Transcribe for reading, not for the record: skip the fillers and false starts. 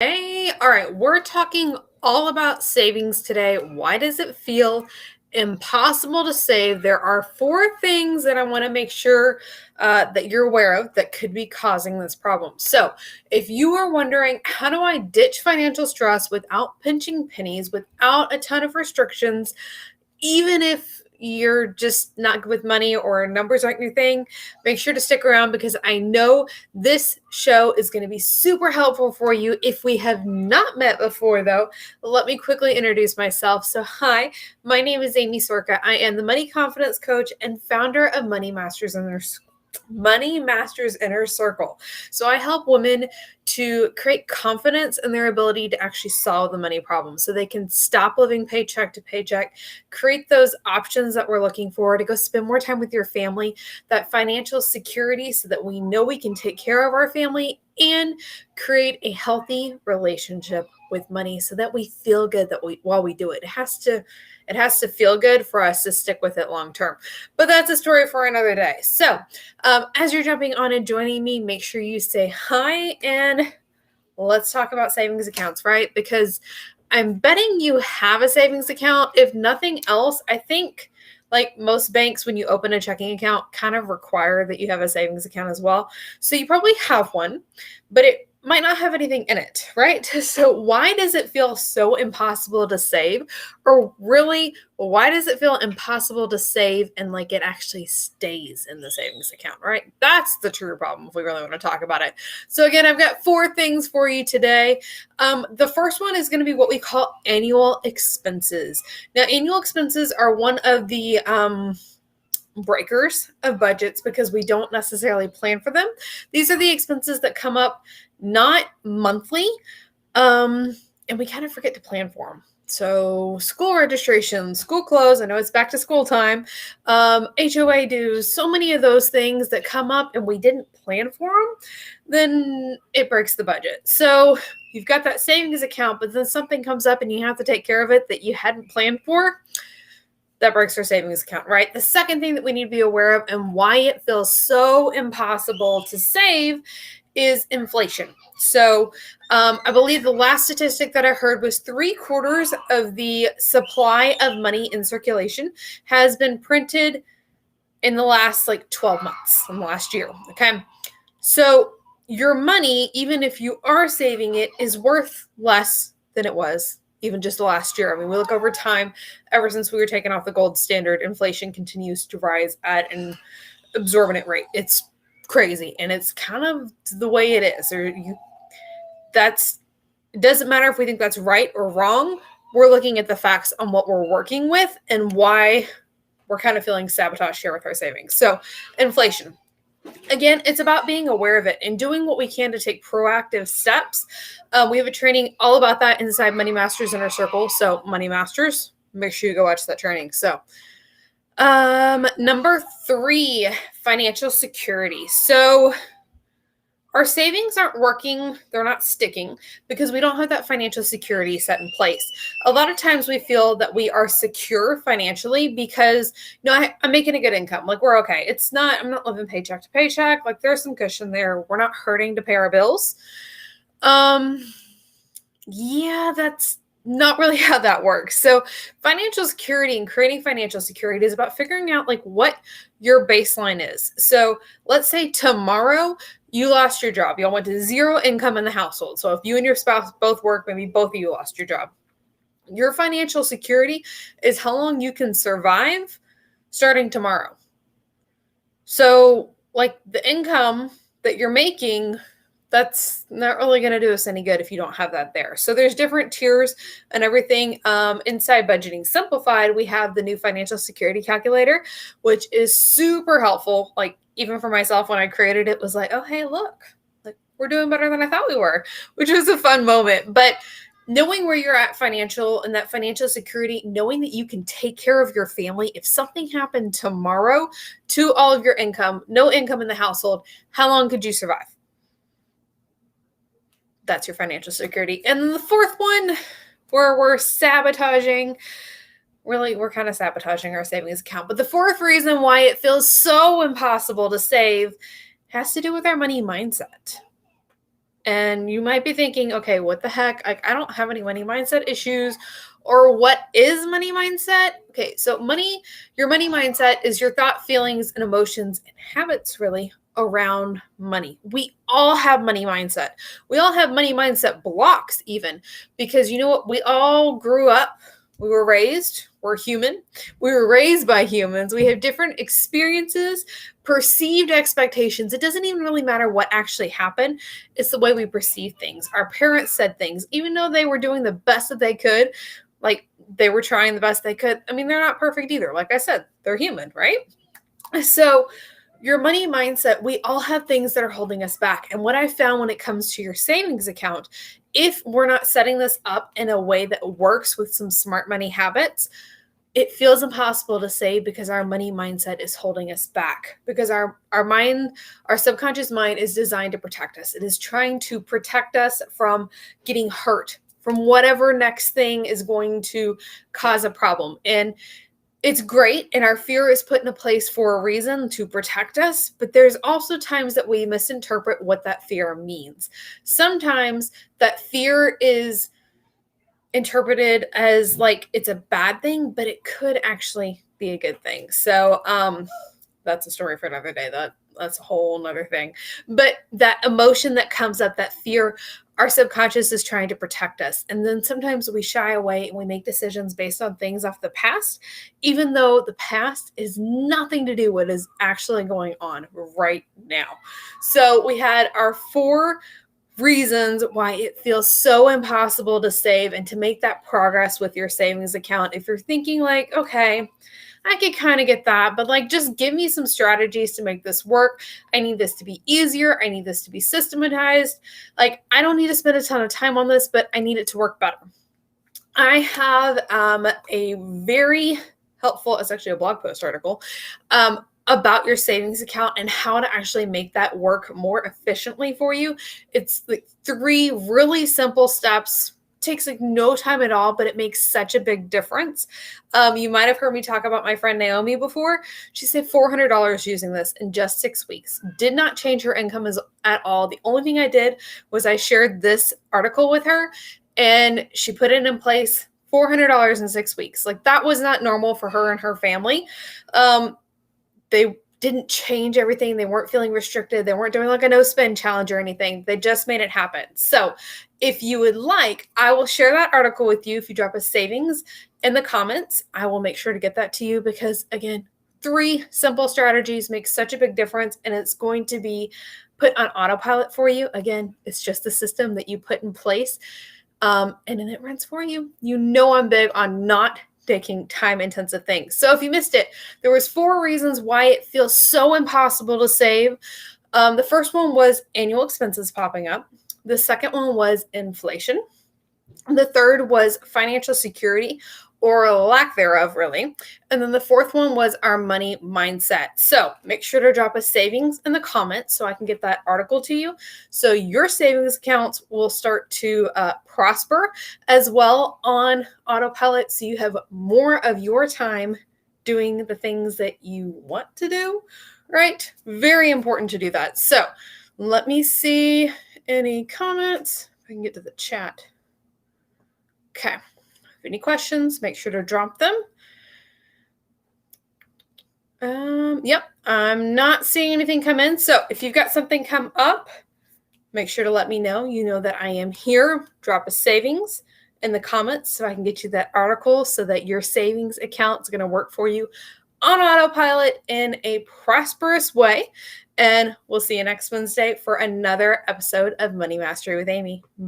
Hey, all right, we're talking all about savings today. Why does it feel impossible to save? There are four things that I want to make sure that you're aware of that could be causing this problem. So, if you are wondering, how do I ditch financial stress without pinching pennies, without a ton of restrictions, even if you're just not good with money or numbers aren't your thing, make sure to stick around because I know this show is going to be super helpful for you. If we have not met before, though, let me quickly introduce myself. So, hi, my name is Aimee Story. I am the money confidence coach and founder of Money Masters Inner Circle. So I help women to create confidence in their ability to actually solve the money problem so they can stop living paycheck to paycheck, create those options that we're looking for to go spend more time with your family, that financial security so that we know we can take care of our family and create a healthy relationship with money so that we feel good while we do it. It has to feel good for us to stick with it long term. But that's a story for another day. So, as you're jumping on and joining me, make sure you say hi and let's talk about savings accounts, right? Because I'm betting you have a savings account. If nothing else, I think like most banks, when you open a checking account, kind of require that you have a savings account as well. So you probably have one, but it might not have anything in it, right? So why does it feel so impossible to save? Or really, why does it feel impossible to save and like it actually stays in the savings account, right? That's the true problem if we really want to talk about it. So again, I've got four things for you today. The first one is going to be what we call annual expenses. Now, annual expenses are one of the breakers of budgets because we don't necessarily plan for them. These are the expenses that come up not monthly, and we kind of forget to plan for them. So school registration, school clothes, I know it's back to school time, HOA dues, so many of those things that come up and we didn't plan for them, then it breaks the budget. So you've got that savings account, but then something comes up and you have to take care of it that you hadn't planned for. That breaks our savings account, right? The second thing that we need to be aware of and why it feels so impossible to save is inflation. So I believe the last statistic that I heard was 3/4 of the supply of money in circulation has been printed in the last like 12 months, in the last year. Okay. So your money, even if you are saving it, is worth less than it was even just last year. I mean, we look over time, ever since we were taken off the gold standard, inflation continues to rise at an exorbitant rate. It's crazy, and it's kind of the way it is. It doesn't matter if we think that's right or wrong. We're looking at the facts on what we're working with and why we're kind of feeling sabotaged here with our savings. So, inflation. Again, it's about being aware of it and doing what we can to take proactive steps. We have a training all about that inside Money Masters Inner Circle. So, Money Masters, make sure you go watch that training. So, number 3, financial security. So, our savings aren't working, they're not sticking because we don't have that financial security set in place. A lot of times we feel that we are secure financially because, I'm making a good income. Like, we're okay. I'm not living paycheck to paycheck. Like, there's some cushion there. We're not hurting to pay our bills. Yeah, that's not really how that works. So financial security and creating financial security is about figuring out like what your baseline is. So let's say tomorrow you lost your job. Y'all went to zero income in the household. So if you and your spouse both work, maybe both of you lost your job. Your financial security is how long you can survive starting tomorrow. So like the income that you're making, that's not really going to do us any good if you don't have that there. So there's different tiers and everything. Inside Budgeting Simplified, we have the new financial security calculator, which is super helpful. Like, even for myself, when I created it, was like, oh, hey, look, like, we're doing better than I thought we were, which was a fun moment. But knowing where you're at financial and that financial security, knowing that you can take care of your family if something happened tomorrow to all of your income, no income in the household, how long could you survive? That's your financial security. And then the fourth one, where we're kind of sabotaging our savings account. But the fourth reason why it feels so impossible to save has to do with our money mindset. And you might be thinking, okay, what the heck? Like, I don't have any money mindset issues. Or what is money mindset? Okay, so your money mindset is your thought, feelings, and emotions and habits really around money. We all have money mindset. We all have money mindset blocks, even because you know what? We all grew up, we're human, we were raised by humans. We have different experiences, perceived expectations. It doesn't even really matter what actually happened. It's the way we perceive things. Our parents said things, even though they were doing the best that they could, like they were trying the best they could. I mean, they're not perfect either. Like I said, they're human, right? So your money mindset, we all have things that are holding us back. And what I found when it comes to your savings account, if we're not setting this up in a way that works with some smart money habits, it feels impossible to save because our money mindset is holding us back. Because our mind, our subconscious mind is designed to protect us. It is trying to protect us from getting hurt, from whatever next thing is going to cause a problem. And it's great, and our fear is put in a place for a reason to protect us, but there's also times that we misinterpret what that fear means. Sometimes that fear is interpreted as like it's a bad thing, but it could actually be a good thing. So that's a story for another day. That's a whole nother thing. But that emotion that comes up, that fear, our subconscious is trying to protect us. And then sometimes we shy away and we make decisions based on things off the past, even though the past is nothing to do with what is actually going on right now. So we had our 4 reasons why it feels so impossible to save and to make that progress with your savings account. If you're thinking like, okay, I could kind of get that, but like, just give me some strategies to make this work. I need this to be easier. I need this to be systematized. Like, I don't need to spend a ton of time on this, but I need it to work better. I have a very helpful, it's actually a blog post article, about your savings account and how to actually make that work more efficiently for you. It's like 3 really simple steps. Takes like no time at all, but it makes such a big difference. You might have heard me talk about my friend Naomi before. She saved $400 using this in just 6 weeks. Did not change her income at all. The only thing I did was I shared this article with her, and she put it in place. $400 in 6 weeks. Like, that was not normal for her and her family. They didn't change everything. They weren't feeling restricted. They weren't doing like a no spend challenge or anything. They just made it happen. So if you would like, I will share that article with you. If you drop a savings in the comments, I will make sure to get that to you because, again, 3 simple strategies make such a big difference, and it's going to be put on autopilot for you. Again, it's just the system that you put in place, and then it runs for you. You know, I'm big on not taking time-intensive things. So if you missed it, there was 4 reasons why it feels so impossible to save. The first one was annual expenses popping up. The second one was inflation. The third was financial security, or lack thereof, really. And then the fourth one was our money mindset. So make sure to drop a savings in the comments so I can get that article to you. So your savings accounts will start to prosper as well on autopilot. So you have more of your time doing the things that you want to do, right? Very important to do that. So let me see any comments. If I can get to the chat. Okay. Any questions, make sure to drop them. Yep, I'm not seeing anything come in. So if you've got something come up, make sure to let me know. You know that I am here. Drop a savings in the comments so I can get you that article so that your savings account is going to work for you on autopilot in a prosperous way. And we'll see you next Wednesday for another episode of Money Mastery with Aimee. Bye.